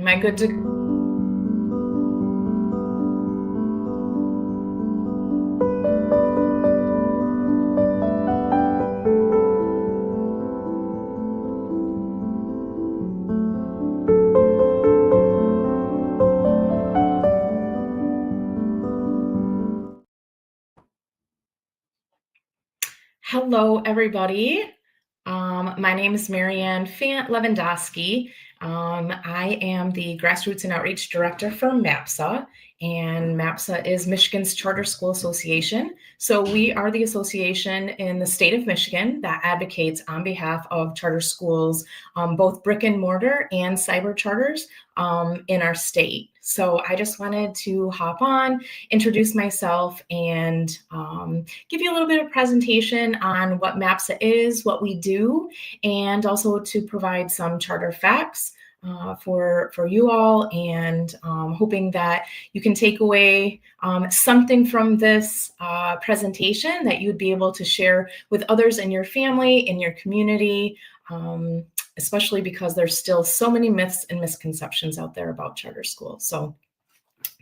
Am I good to? Hello, everybody. My name is Marianne Fant Levandoski. I am the Grassroots and Outreach Director for MAPSA, and MAPSA is Michigan's Charter School Association. So we are the association in the state of Michigan that advocates on behalf of charter schools, both brick and mortar and cyber charters in our state. So I just wanted to hop on, introduce myself, and give you a little bit of presentation on what MAPSA is, what we do, and also to provide some charter facts for you all, and hoping that you can take away something from this presentation that you'd be able to share with others in your family, in your community, especially because there's still so many myths and misconceptions out there about charter schools. So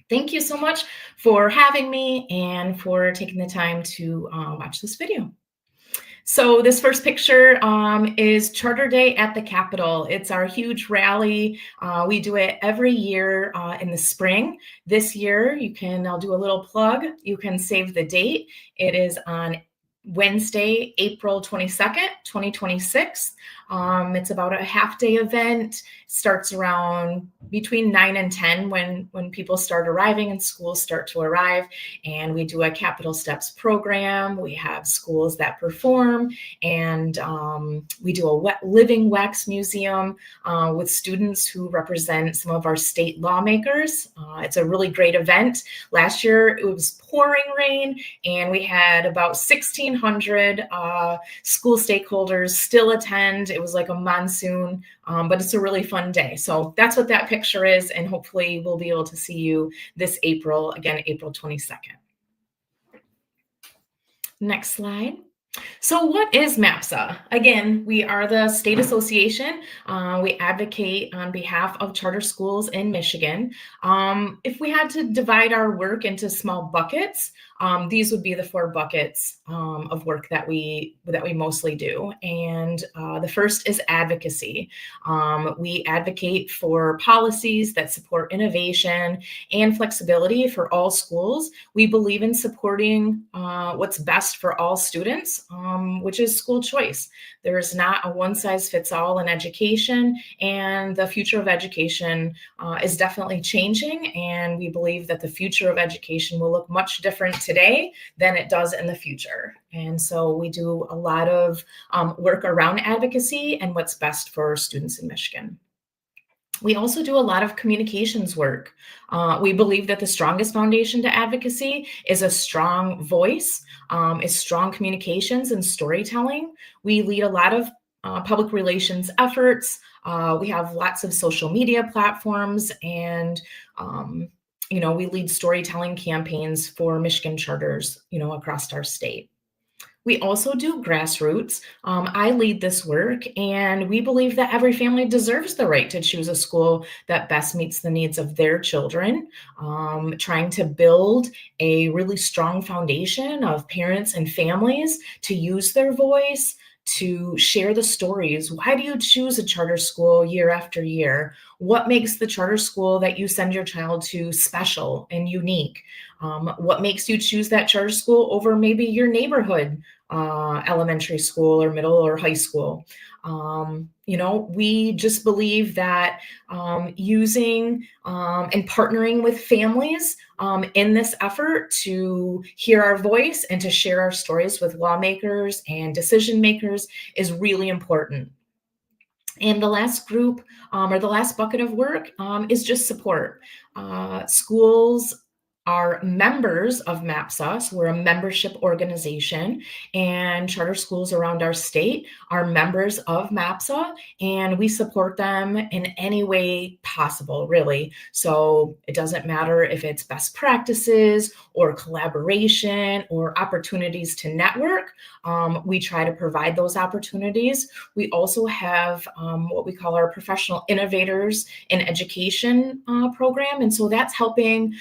thank you so much for having me and for taking the time to watch this video. So this first picture is Charter Day at the Capitol. It's our huge rally. We do it every year in the spring. This year, I'll do a little plug. You can save the date. It is on Wednesday, April 22nd, 2026. It's about a half-day event. Starts around between 9 and 10 when people start arriving and schools start to arrive. And we do a Capitol Steps program. We have schools that perform, and we do a living wax museum with students who represent some of our state lawmakers. It's a really great event. Last year, it was pouring rain, and we had about 1,600 school stakeholders still attend. It was like a monsoon, but it's a really fun day. So that's what that picture is, and hopefully we'll be able to see you this April, again, April 22nd. Next slide. So what is MAPSA? Again, we are the state association. We advocate on behalf of charter schools in Michigan. If we had to divide our work into small buckets, these would be the 4 buckets of work that we mostly do. And the first is advocacy. We advocate for policies that support innovation and flexibility for all schools. We believe in supporting what's best for all students, which is school choice. There's not a one-size-fits-all in education, and the future of education is definitely changing, and we believe that the future of education will look much different today than it does in the future. And so we do a lot of work around advocacy and what's best for students in Michigan. We also do a lot of communications work. We believe that the strongest foundation to advocacy is a strong voice, is strong communications and storytelling. We lead a lot of public relations efforts. We have lots of social media platforms, and we lead storytelling campaigns for Michigan charters, across our state. We also do Grassroots. I lead this work, and we believe that every family deserves the right to choose a school that best meets the needs of their children, trying to build a really strong foundation of parents and families to use their voice, to share the stories. Why do you choose a charter school year after year? What makes the charter school that you send your child to special and unique? What makes you choose that charter school over maybe your neighborhood elementary school or middle or high school? We just believe that using and partnering with families in this effort to hear our voice and to share our stories with lawmakers and decision makers is really important. And the last group or the last bucket of work is just support. Schools are members of MAPSA. So we're a membership organization, and charter schools around our state are members of MAPSA, and we support them in any way possible, really. So it doesn't matter if it's best practices or collaboration or opportunities to network. We try to provide those opportunities. We also have what we call our professional innovators in education program. And so that's helping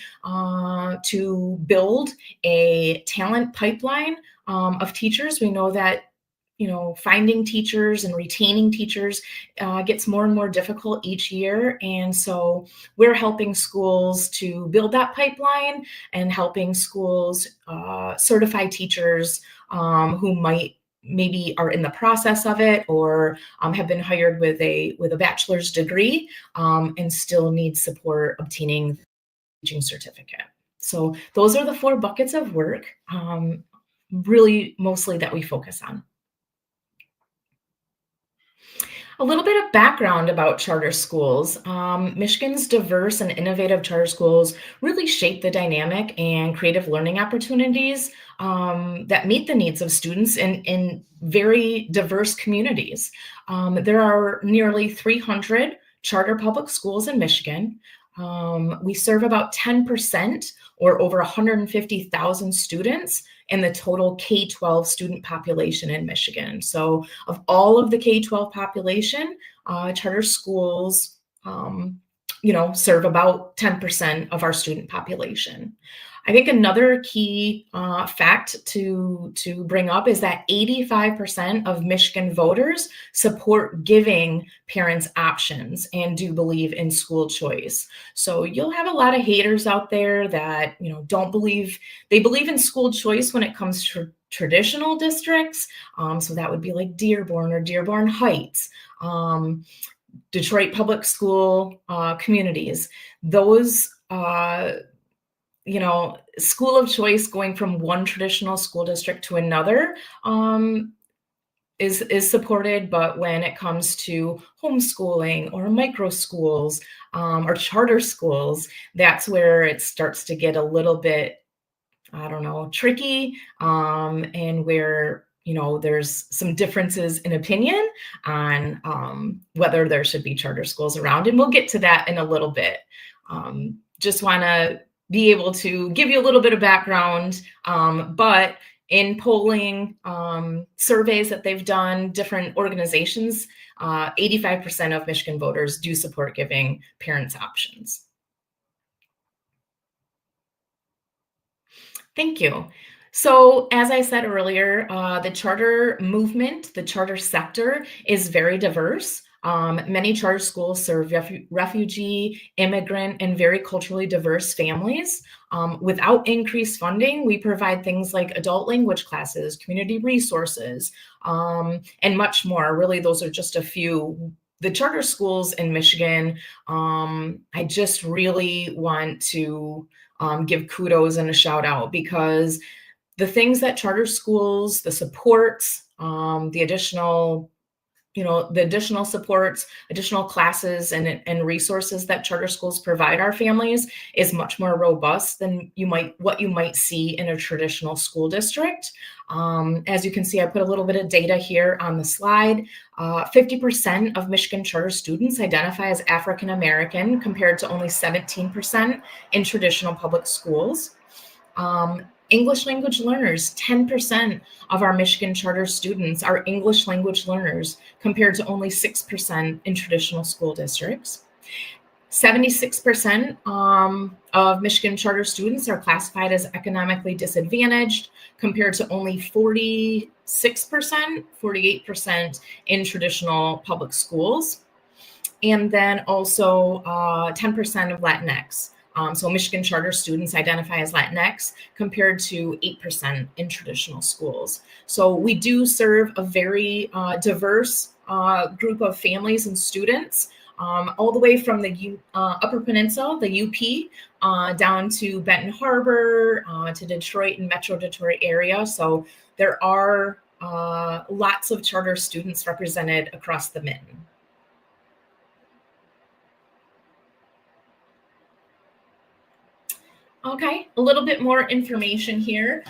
to build a talent pipeline of teachers. We know that finding teachers and retaining teachers gets more and more difficult each year. And so we're helping schools to build that pipeline and helping schools certify teachers who maybe are in the process of it or have been hired with a bachelor's degree and still need support obtaining the teaching certificate. So those are the 4 buckets of work, really mostly that we focus on. A little bit of background about charter schools. Michigan's diverse and innovative charter schools really shape the dynamic and creative learning opportunities that meet the needs of students in very diverse communities. There are nearly 300 charter public schools in Michigan. We serve about 10% or over 150,000 students in the total K-12 student population in Michigan. So of all of the K-12 population, charter schools, serve about 10% of our student population. I think another key fact to bring up is that 85% of Michigan voters support giving parents options and do believe in school choice. So you'll have a lot of haters out there that don't believe in school choice when it comes to traditional districts. So that would be like Dearborn or Dearborn Heights. Detroit public school communities. Those school of choice going from one traditional school district to another is supported, but when it comes to homeschooling or micro schools or charter schools, that's where it starts to get a little bit, tricky, and where there's some differences in opinion on whether there should be charter schools around, and we'll get to that in a little bit. Just want to be able to give you a little bit of background, but in polling surveys that they've done, different organizations, 85% of Michigan voters do support giving parents options. Thank you. So as I said earlier, the charter movement, the charter sector is very diverse. Many charter schools serve refugee, immigrant, and very culturally diverse families. Without increased funding, we provide things like adult language classes, community resources, and much more. Really, those are just a few. The charter schools in Michigan, I just really want to give kudos and a shout out, because the things that charter schools, the supports, the additional supports, additional classes and resources that charter schools provide our families is much more robust than what you might see in a traditional school district. As you can see, I put a little bit of data here on the slide. 50% of Michigan charter students identify as African American, compared to only 17% in traditional public schools. English language learners, 10% of our Michigan charter students are English language learners, compared to only 6% in traditional school districts. 76% of Michigan charter students are classified as economically disadvantaged, compared to only 48% in traditional public schools. And then also 10% of Latinx. So Michigan charter students identify as Latinx, compared to 8% in traditional schools. So we do serve a very diverse group of families and students, all the way from the Upper Peninsula, the UP, down to Benton Harbor, to Detroit and Metro Detroit area. So there are lots of charter students represented across the mitten. Okay, a little bit more information here.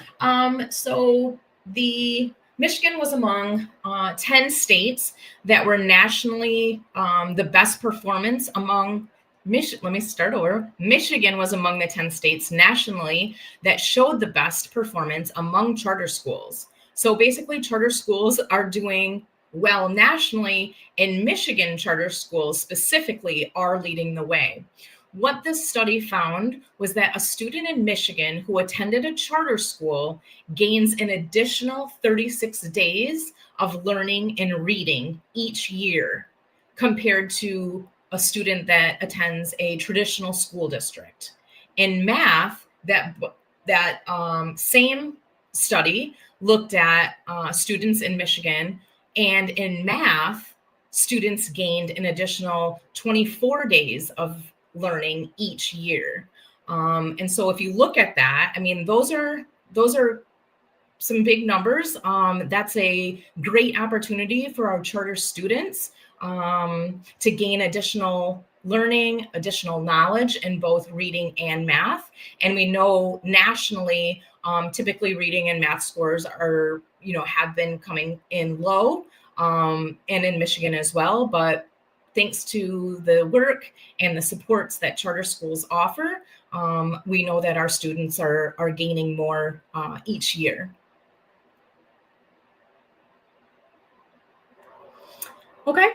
So the Michigan was among 10 states that were nationally the best performance among let me start over. Michigan was among the 10 states nationally that showed the best performance among charter schools. So basically, charter schools are doing well nationally, and Michigan charter schools specifically are leading the way. What this study found was that a student in Michigan who attended a charter school gains an additional 36 days of learning and reading each year compared to a student that attends a traditional school district. In math, that same study looked at students in Michigan, and in math, students gained an additional 24 days of learning each year. And so if you look at that, I mean, those are some big numbers. That's a great opportunity for our charter students to gain additional learning, additional knowledge in both reading and math. And we know nationally, typically reading and math scores are, have been coming in low, and in Michigan as well. But thanks to the work and the supports that charter schools offer, we know that our students are gaining more each year. Okay.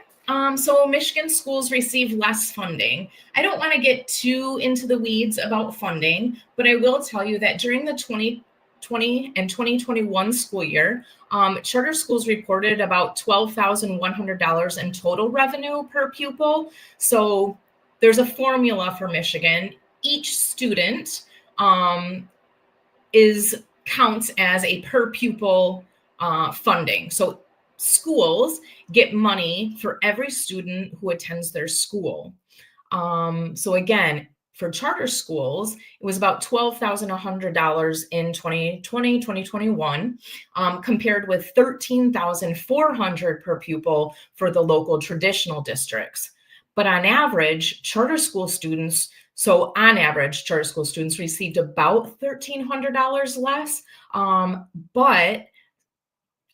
So Michigan schools receive less funding. I don't want to get too into the weeds about funding, but I will tell you that during the 2020 and 2021 school year, charter schools reported about $12,100 in total revenue per pupil. So there's a formula for Michigan. Each student counts as a per pupil funding. So schools get money for every student who attends their school. So again, for charter schools, it was about $12,100 in 2020, 2021, compared with $13,400 per pupil for the local traditional districts. But on average, charter school students received about $1,300 less. But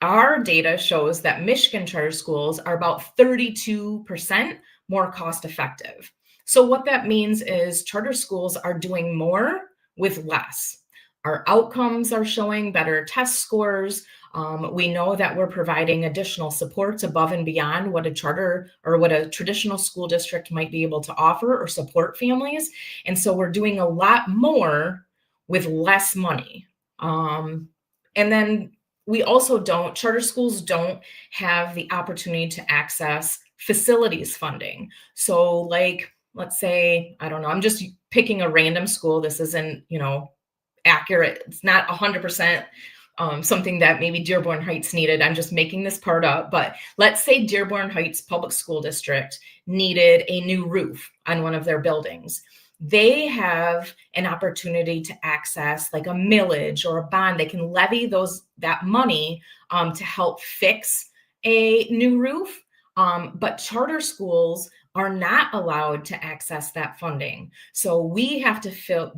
our data shows that Michigan charter schools are about 32% more cost effective. So what that means is charter schools are doing more with less. Our outcomes are showing better test scores. We know that we're providing additional supports above and beyond what a charter or what a traditional school district might be able to offer or support families. And so we're doing a lot more with less money. And then charter schools don't have the opportunity to access facilities funding. So like, let's say, I don't know, I'm just picking a random school. This isn't, accurate. It's not 100% something that maybe Dearborn Heights needed. I'm just making this part up. But let's say Dearborn Heights Public School District needed a new roof on one of their buildings. They have an opportunity to access like a millage or a bond. They can levy that money to help fix a new roof. But charter schools are not allowed to access that funding. So we have to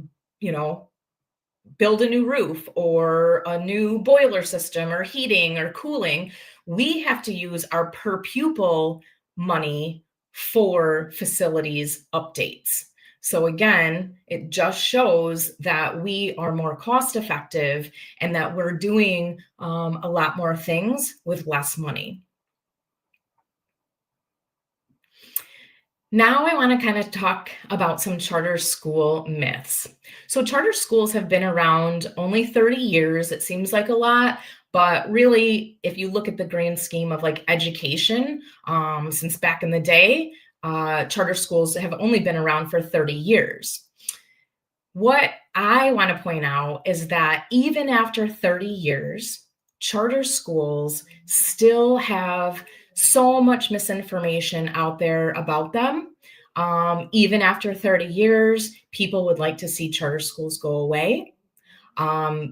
build a new roof or a new boiler system or heating or cooling. We have to use our per pupil money for facilities updates. So again, it just shows that we are more cost effective and that we're doing a lot more things with less money. Now I want to kind of talk about some charter school myths. So charter schools have been around only 30 years. It seems like a lot, but really, if you look at the grand scheme of like education, since back in the day, charter schools have only been around for 30 years. What I want to point out is that even after 30 years, charter schools still have so much misinformation out there about them. Even after 30 years, people would like to see charter schools go away.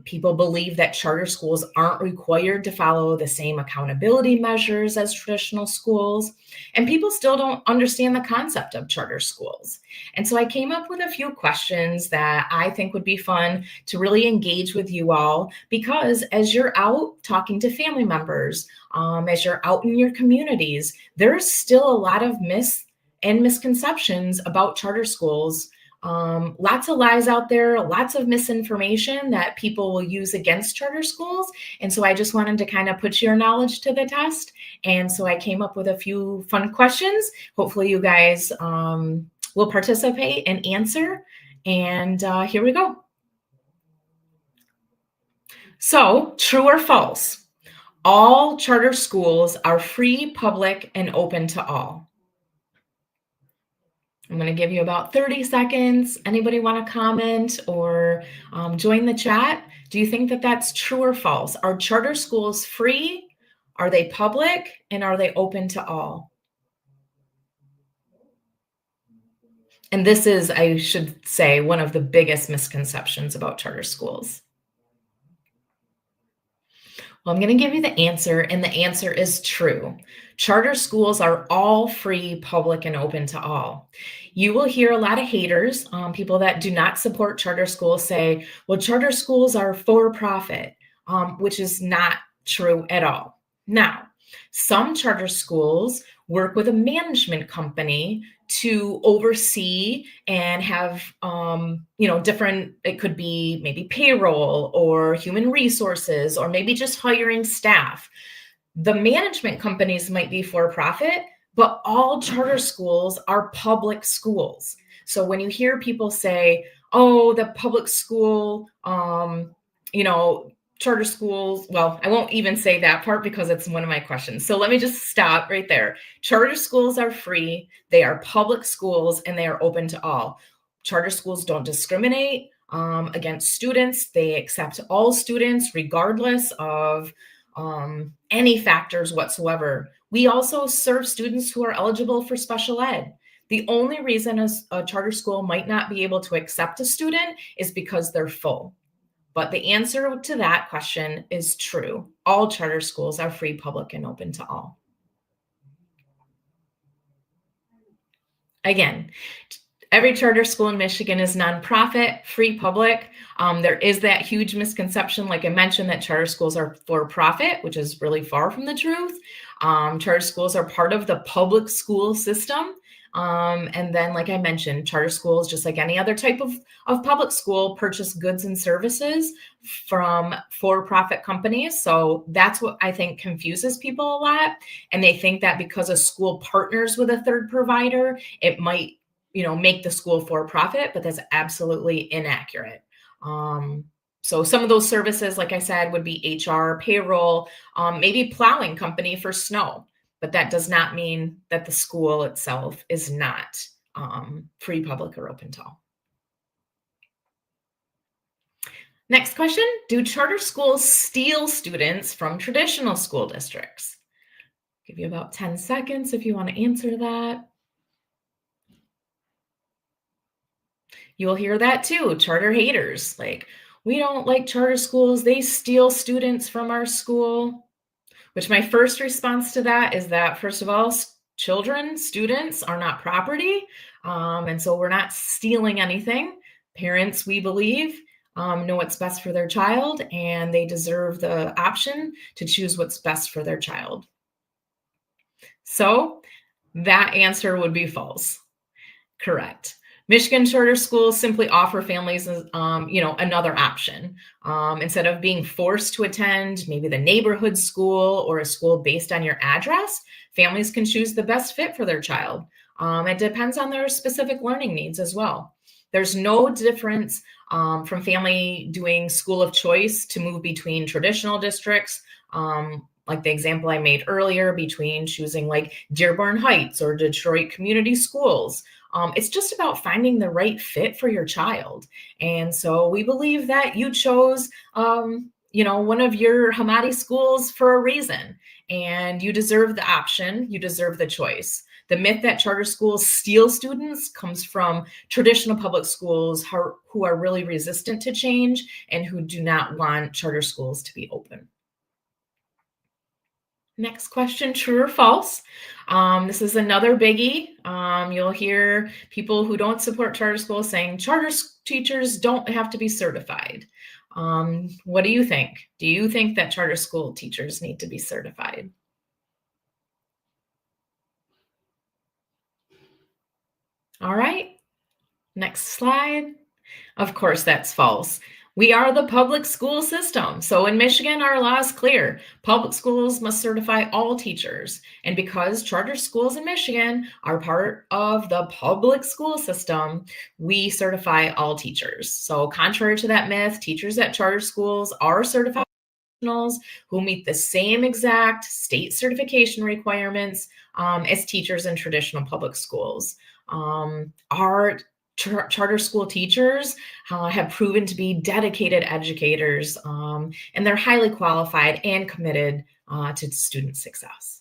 People believe that charter schools aren't required to follow the same accountability measures as traditional schools. And people still don't understand the concept of charter schools. And so I came up with a few questions that I think would be fun to really engage with you all, because as you're out talking to family members, as you're out in your communities, there's still a lot of myths and misconceptions about charter schools. Lots of lies out there, lots of misinformation that people will use against charter schools. And so I just wanted to kind of put your knowledge to the test. And so I came up with a few fun questions. Hopefully you guys will participate and answer. And here we go. So, true or false? All charter schools are free, public, and open to all. I'm going to give you about 30 seconds. Anybody want to comment or join the chat? Do you think that that's true or false? Are charter schools free? Are they public? And are they open to all? And this is, I should say, one of the biggest misconceptions about charter schools. Well, I'm going to give you the answer, and the answer is true. Charter schools are all free, public, and open to all. You will hear a lot of haters, people that do not support charter schools say, well, charter schools are for profit, which is not true at all. Now, some charter schools work with a management company to oversee and have different, it could be maybe payroll or human resources or maybe just hiring staff. The management companies might be for profit, but all charter schools are public schools. So when you hear people say, oh, the public school, charter schools, well, I won't even say that part because it's one of my questions. So let me just stop right there. Charter schools are free, they are public schools, and they are open to all. Charter schools don't discriminate against students. They accept all students regardless of any factors whatsoever. We also serve students who are eligible for special ed. The only reason a charter school might not be able to accept a student is because they're full. But the answer to that question is true. All charter schools are free, public, and open to all. Again, every charter school in Michigan is nonprofit, free, public. There is that huge misconception, like I mentioned, that charter schools are for profit, which is really far from the truth. Charter schools are part of the public school system. And then, like I mentioned, charter schools, just like any other type of public school, purchase goods and services from for-profit companies. So that's what I think confuses people a lot. And they think that because a school partners with a third provider, it might, make the school for profit, but that's absolutely inaccurate. So some of those services, like I said, would be HR, payroll, maybe plowing company for snow, but that does not mean that the school itself is not free, public, or open to all. Next question, do charter schools steal students from traditional school districts? Give you about 10 seconds if you want to answer that. You'll hear that too, charter haters, like, we don't like charter schools, they steal students from our school. Which my first response to that is that, first of all, children, students are not property. And so we're not stealing anything. Parents, we believe, know what's best for their child, and they deserve the option to choose what's best for their child. So that answer would be false. Correct. Michigan charter schools simply offer families, another option. Instead of being forced to attend maybe the neighborhood school or a school based on your address, families can choose the best fit for their child. It depends on their specific learning needs as well. There's no difference from family doing school of choice to move between traditional districts, like the example I made earlier, between choosing like Dearborn Heights or Detroit Community Schools. It's just about finding the right fit for your child. And so we believe that you chose, one of your Hamadi schools for a reason, and you deserve the option, you deserve the choice. The myth that charter schools steal students comes from traditional public schools who are really resistant to change and who do not want charter schools to be open. Next question, true or false? This is another biggie. You'll hear people who don't support charter schools saying teachers don't have to be certified. What do you think? Do you think that charter school teachers need to be certified? All right, next slide. Of course, that's false. We are the public school system. So in Michigan, our law is clear. Public schools must certify all teachers. And because charter schools in Michigan are part of the public school system, we certify all teachers. So contrary to that myth, teachers at charter schools are certified professionals who meet the same exact state certification requirements as teachers in traditional public schools. Our charter school teachers have proven to be dedicated educators, and they're highly qualified and committed to student success.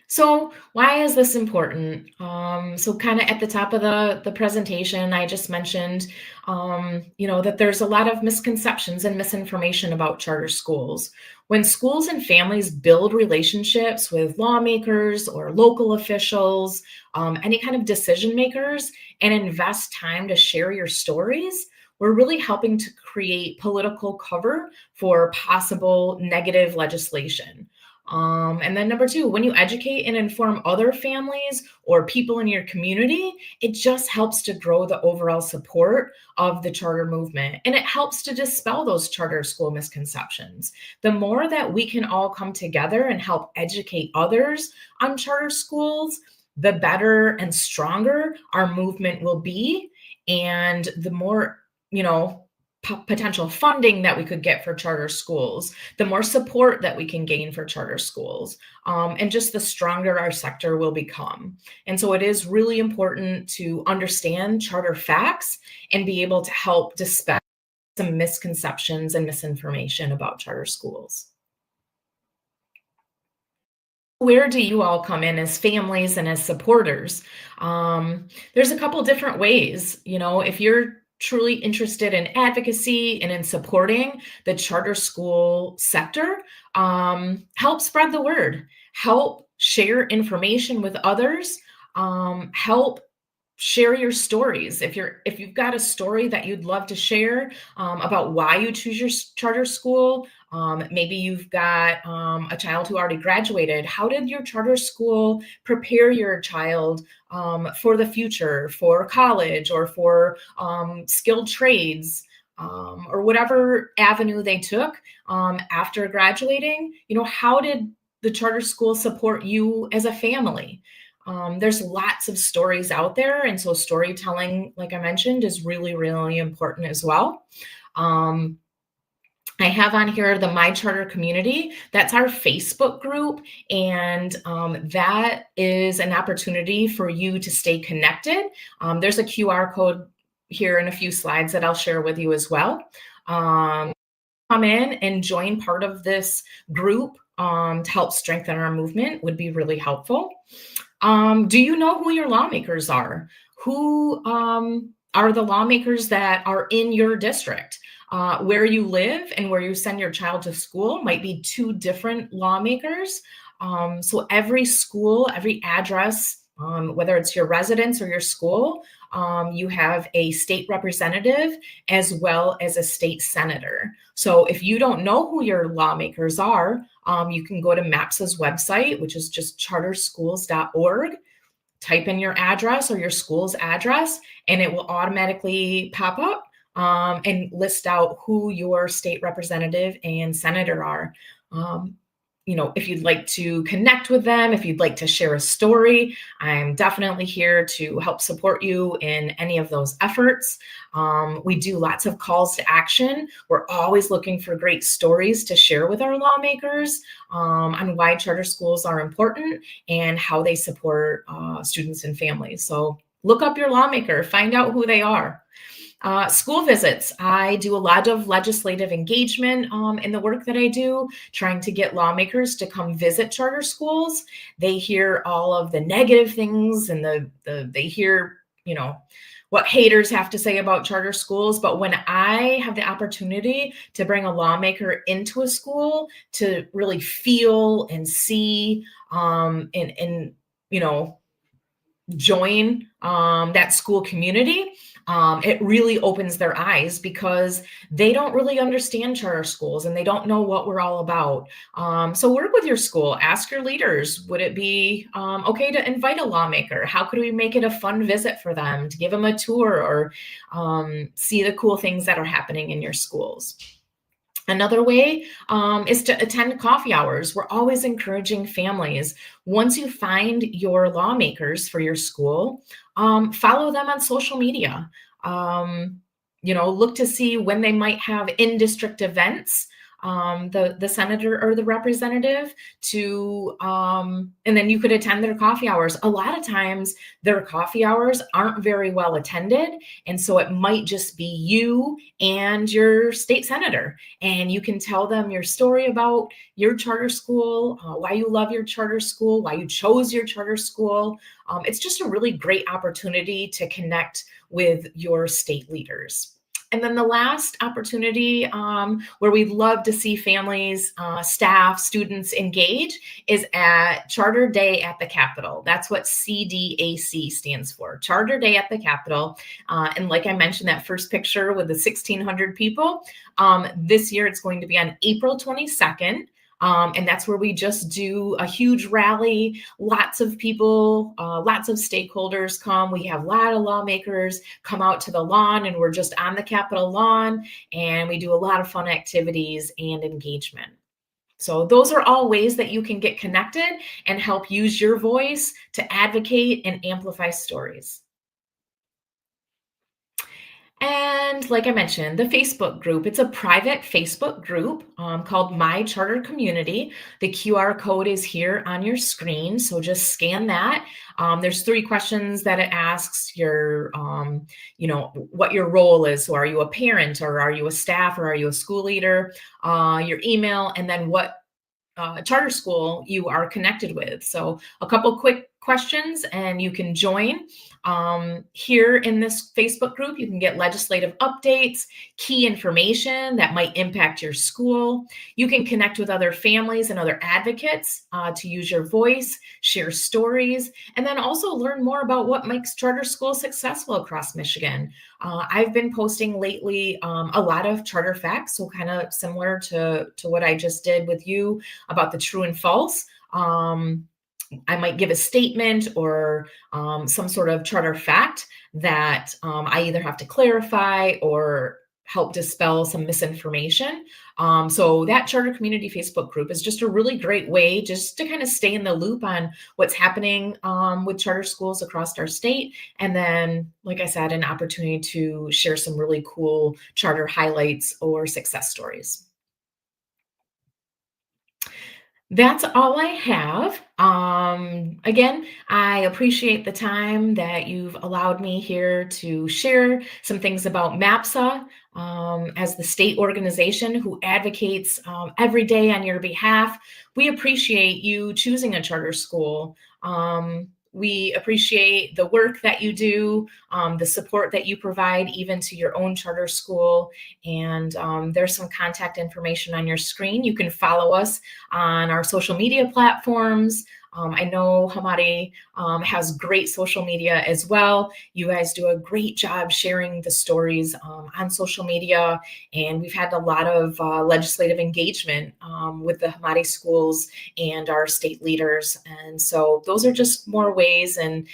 So why is this important? So kind of at the top of the presentation, I just mentioned, that there's a lot of misconceptions and misinformation about charter schools. When schools and families build relationships with lawmakers or local officials, any kind of decision makers, and invest time to share your stories, we're really helping to create political cover for possible negative legislation. And then number two, when you educate and inform other families or people in your community, it just helps to grow the overall support of the charter movement. And it helps to dispel those charter school misconceptions. The more that we can all come together and help educate others on charter schools, the better and stronger our movement will be. And the more, potential funding that we could get for charter schools, the more support that we can gain for charter schools, and just the stronger our sector will become. And so it is really important to understand charter facts and be able to help dispel some misconceptions and misinformation about charter schools. Where do you all come in as families and as supporters? There's a couple different ways. If you're truly interested in advocacy and in supporting the charter school sector, help spread the word, help share information with others, help share your stories. If you've got a story that you'd love to share about why you choose your charter school, maybe you've got a child who already graduated. How did your charter school prepare your child for the future, for college, or for skilled trades, or whatever avenue they took after graduating? How did the charter school support you as a family? There's lots of stories out there. And so storytelling, like I mentioned, is really, really important as well. I have on here the My Charter Community. That's our Facebook group. And that is an opportunity for you to stay connected. There's a QR code here in a few slides that I'll share with you as well. Come in and join part of this group to help strengthen our movement would be really helpful. Do you know who your lawmakers are? Who are the lawmakers that are in your district? Where you live and where you send your child to school might be two different lawmakers. So every school, every address, whether it's your residence or your school, you have a state representative as well as a state senator. So if you don't know who your lawmakers are, you can go to MAPSA's website, which is just charterschools.org, type in your address or your school's address, and it will automatically pop up and list out who your state representative and senator are. If you'd like to connect with them, if you'd like to share a story, I'm definitely here to help support you in any of those efforts. We do lots of calls to action. We're always looking for great stories to share with our lawmakers on why charter schools are important and how they support students and families. So look up your lawmaker, find out who they are. School visits. I do a lot of legislative engagement in the work that I do, trying to get lawmakers to come visit charter schools. They hear all of the negative things and they hear, what haters have to say about charter schools. But when I have the opportunity to bring a lawmaker into a school to really feel and see and join that school community, it really opens their eyes because they don't really understand charter schools and they don't know what we're all about. So work with your school, ask your leaders, would it be okay to invite a lawmaker? How could we make it a fun visit for them, to give them a tour or see the cool things that are happening in your schools? Another way is to attend coffee hours. We're always encouraging families. Once you find your lawmakers for your school, follow them on social media. Look to see when they might have in-district events, the senator or the representative and then you could attend their coffee hours. A lot of times their coffee hours aren't very well attended. And so it might just be you and your state senator, and you can tell them your story about your charter school, why you love your charter school, why you chose your charter school. It's just a really great opportunity to connect with your state leaders. And then the last opportunity where we'd love to see families, staff, students engage is at Charter Day at the Capitol. That's what CDAC stands for, Charter Day at the Capitol. And like I mentioned, that first picture with the 1,600 people, this year it's going to be on April 22nd. And that's where we just do a huge rally. Lots of people, lots of stakeholders come. We have a lot of lawmakers come out to the lawn, and we're just on the Capitol lawn, and we do a lot of fun activities and engagement. So those are all ways that you can get connected and help use your voice to advocate and amplify stories. And like I mentioned, the Facebook group, it's a private Facebook group called My Charter Community. The QR code is here on your screen, so just scan that. There's 3 questions that it asks what your role is. So are you a parent, or are you a staff, or are you a school leader? Your email, and then what charter school you are connected with. So a couple quick questions and you can join. Here in this Facebook group, you can get legislative updates, key information that might impact your school. You can connect with other families and other advocates to use your voice, share stories, and then also learn more about what makes charter schools successful across Michigan. I've been posting lately a lot of charter facts, so kind of similar to what I just did with you about the true and false. I might give a statement or some sort of charter fact that I either have to clarify or help dispel some misinformation. So that Charter Community Facebook group is just a really great way just to kind of stay in the loop on what's happening with charter schools across our state. And then, like I said, an opportunity to share some really cool charter highlights or success stories. That's all I have. Again, I appreciate the time that you've allowed me here to share some things about MAPSA as the state organization who advocates every day on your behalf. We appreciate you choosing a charter school. We appreciate the work that you do, the support that you provide even to your own charter school. And there's some contact information on your screen. You can follow us on our social media platforms. I know Hamari has great social media as well. You guys do a great job sharing the stories on social media, and we've had a lot of legislative engagement with the Hamari schools and our state leaders. And so those are just more ways, and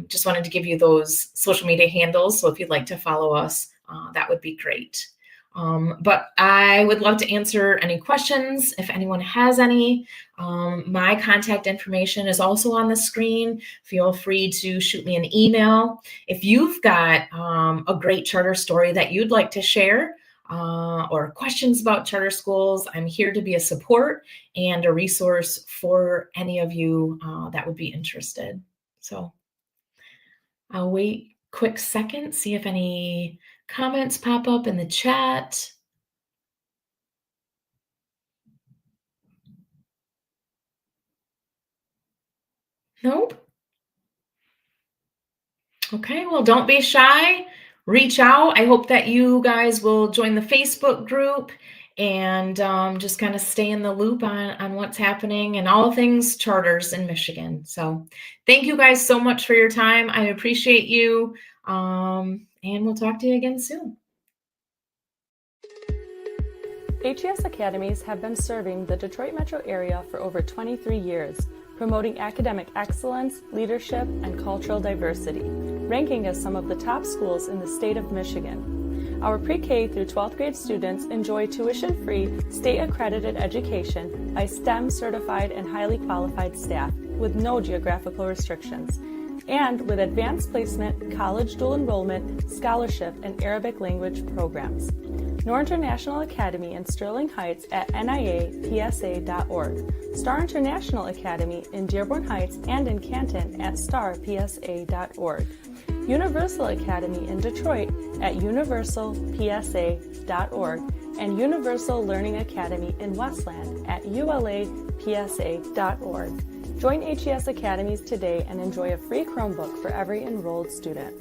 just wanted to give you those social media handles. So if you'd like to follow us, that would be great. But I would love to answer any questions if anyone has any. My contact information is also on the screen. Feel free to shoot me an email. If you've got a great charter story that you'd like to share or questions about charter schools, I'm here to be a support and a resource for any of you that would be interested. So I'll wait quick second, see if any comments pop up in the chat. Nope. Okay, well, don't be shy. Reach out. I hope that you guys will join the Facebook group and just kind of stay in the loop on what's happening and all things charters in Michigan. So thank you guys so much for your time. I appreciate you. And we'll talk to you again soon. HES Academies have been serving the Detroit metro area for over 23 years, promoting academic excellence, leadership, and cultural diversity, ranking as some of the top schools in the state of Michigan. Our pre-K through 12th grade students enjoy tuition-free, state-accredited education by STEM-certified and highly qualified staff with no geographical restrictions, and with advanced placement, college dual enrollment, scholarship, and Arabic language programs. Nor International Academy in Sterling Heights at niapsa.org, Star International Academy in Dearborn Heights and in Canton at starpsa.org, Universal Academy in Detroit at universalpsa.org, and Universal Learning Academy in Westland at ulapsa.org. Join HES Academies today and enjoy a free Chromebook for every enrolled student.